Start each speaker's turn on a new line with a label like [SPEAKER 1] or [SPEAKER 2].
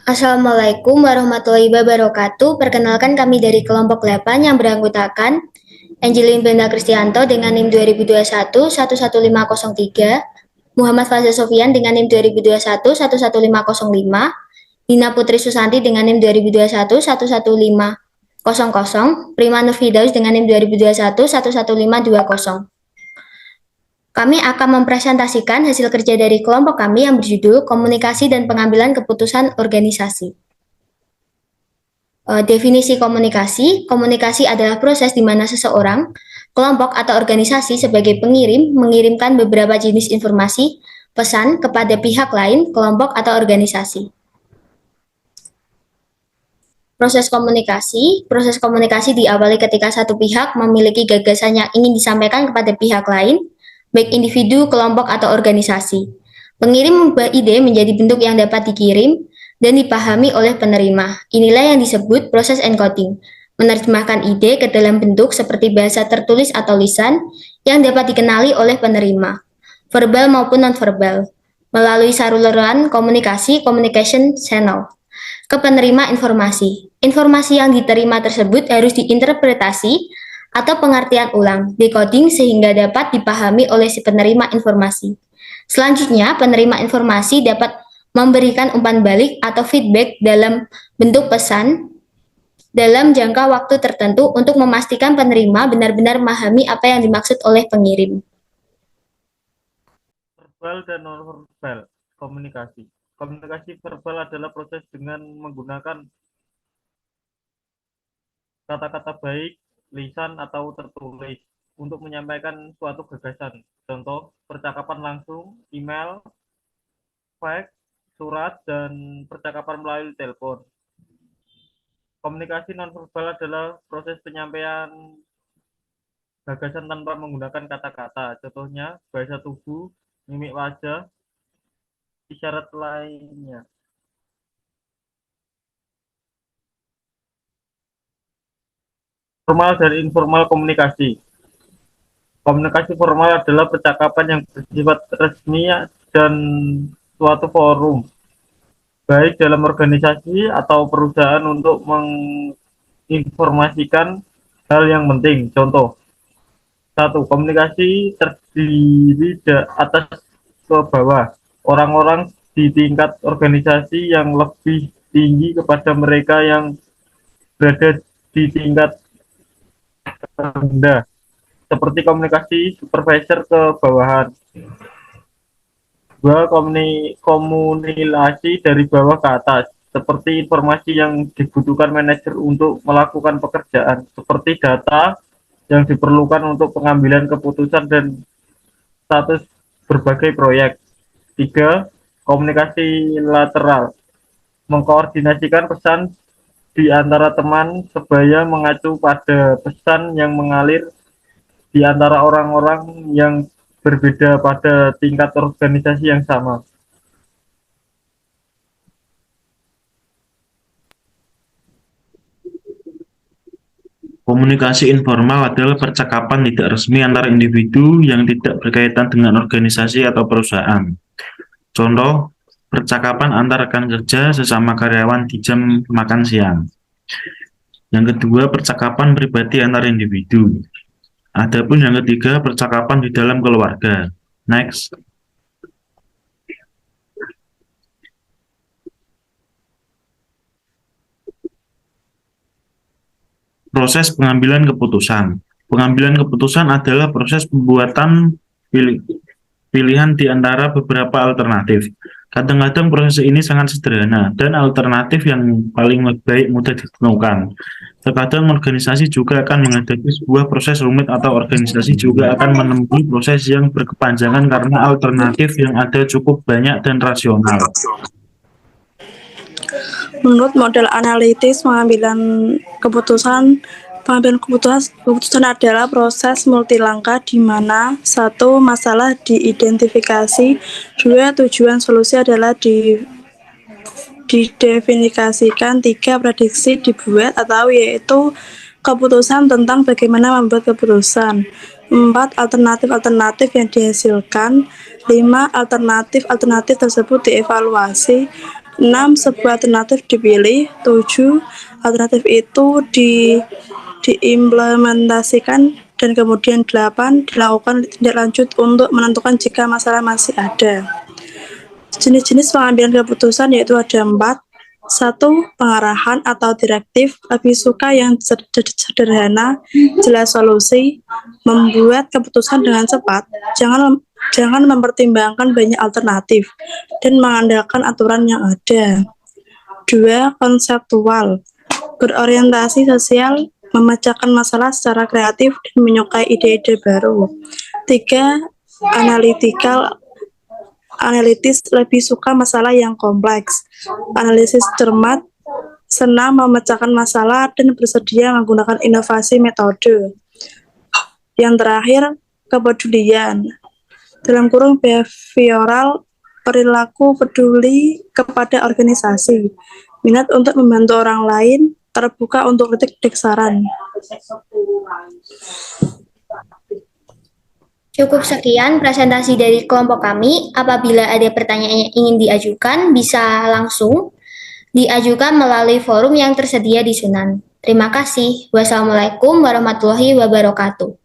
[SPEAKER 1] Assalamualaikum warahmatullahi wabarakatuh. Perkenalkan kami dari kelompok 8 yang beranggotakan Angelin Benda Kristianto dengan NIM 2021 11503, Muhammad Fazil Sofian dengan NIM 2021 11505, Dina Putri Susanti dengan NIM 2021 11500, Prima Nur Firdaus dengan NIM 2021 11520. Kami akan mempresentasikan hasil kerja dari kelompok kami yang berjudul Komunikasi dan Pengambilan Keputusan Organisasi. Definisi komunikasi. Komunikasi adalah proses di mana seseorang, kelompok atau organisasi sebagai pengirim mengirimkan beberapa jenis informasi, pesan kepada pihak lain, kelompok atau organisasi. Proses komunikasi diawali ketika satu pihak memiliki gagasan yang ingin disampaikan kepada pihak lain, baik individu, kelompok, atau organisasi. Pengirim mengubah ide menjadi bentuk yang dapat dikirim dan dipahami oleh penerima. Inilah yang disebut proses encoding, menerjemahkan ide ke dalam bentuk seperti bahasa tertulis atau lisan yang dapat dikenali oleh penerima, verbal maupun non-verbal, melalui saluran komunikasi, communication channel, ke penerima informasi. Informasi yang diterima tersebut harus diinterpretasi atau pengertian ulang, decoding sehingga dapat dipahami oleh si penerima informasi. Selanjutnya, penerima informasi dapat memberikan umpan balik atau feedback dalam bentuk pesan dalam jangka waktu tertentu untuk memastikan penerima benar-benar memahami apa yang dimaksud oleh pengirim.
[SPEAKER 2] Verbal dan non-verbal komunikasi. Komunikasi verbal adalah proses dengan menggunakan kata-kata baik, lisan atau tertulis untuk menyampaikan suatu gagasan. Contoh, percakapan langsung, email, fax, surat, dan percakapan melalui telepon. Komunikasi nonverbal adalah proses penyampaian gagasan tanpa menggunakan kata-kata. Contohnya, bahasa tubuh, mimik wajah, isyarat lainnya. Formal dan informal komunikasi. Komunikasi formal adalah percakapan yang bersifat resmi dan suatu forum, baik dalam organisasi atau perusahaan untuk menginformasikan hal yang penting. Contoh, 1. Komunikasi terdiri atas ke bawah. Orang-orang di tingkat organisasi yang lebih tinggi kepada mereka yang berada di tingkat rendah, seperti komunikasi supervisor ke bawahan. 2. Komunikasi dari bawah ke atas, seperti informasi yang dibutuhkan manajer untuk melakukan pekerjaan, seperti data yang diperlukan untuk pengambilan keputusan dan status berbagai proyek. 3. Komunikasi lateral, mengkoordinasikan pesan di antara teman sebaya mengacu pada pesan yang mengalir di antara orang-orang yang berbeda pada tingkat organisasi yang sama.
[SPEAKER 3] Komunikasi informal adalah percakapan tidak resmi antara individu yang tidak berkaitan dengan organisasi atau perusahaan. Contoh, percakapan antar rekan kerja sesama karyawan di jam makan siang. Yang kedua, percakapan pribadi antar individu. Adapun yang ketiga, percakapan di dalam keluarga. Next. Proses pengambilan keputusan. Pengambilan keputusan adalah proses pembuatan pilihan di antara beberapa alternatif. Kadang-kadang proses ini sangat sederhana dan alternatif yang paling baik mudah ditemukan. Terkadang organisasi juga akan menghadapi sebuah proses rumit atau organisasi juga akan menempuh proses yang berkepanjangan karena alternatif yang ada cukup banyak dan rasional.
[SPEAKER 4] Menurut model analitis pengambilan keputusan adalah proses multilangkah di mana 1. Masalah diidentifikasi, 2. Tujuan solusi adalah didefinisikan, 3. Prediksi dibuat atau yaitu keputusan tentang bagaimana membuat keputusan, 4. Alternatif yang dihasilkan, 5. Alternatif tersebut dievaluasi, 6. Sebuah alternatif dipilih. 7. Alternatif itu diimplementasikan. Dan kemudian 8. Dilakukan tindak lanjut untuk menentukan jika masalah masih ada. Jenis-jenis pengambilan keputusan yaitu ada 4. 1. Pengarahan atau direktif. Lebih suka yang sederhana, jelas solusi, membuat keputusan dengan cepat, jangan mempertimbangkan banyak alternatif, dan mengandalkan aturan yang ada. 2. Konseptual, berorientasi sosial, memecahkan masalah secara kreatif, dan menyukai ide-ide baru. 3. Analitis, lebih suka masalah yang kompleks, analisis cermat, senang memecahkan masalah, dan bersedia menggunakan inovasi metode. Yang terakhir, kepedulian, dalam kurung behavioral, perilaku peduli kepada organisasi, minat untuk membantu orang lain, terbuka untuk kritik saran.
[SPEAKER 1] Cukup sekian presentasi dari kelompok kami. Apabila ada pertanyaan yang ingin diajukan, bisa langsung diajukan melalui forum yang tersedia di Sunan. Terima kasih. Wassalamualaikum warahmatullahi wabarakatuh.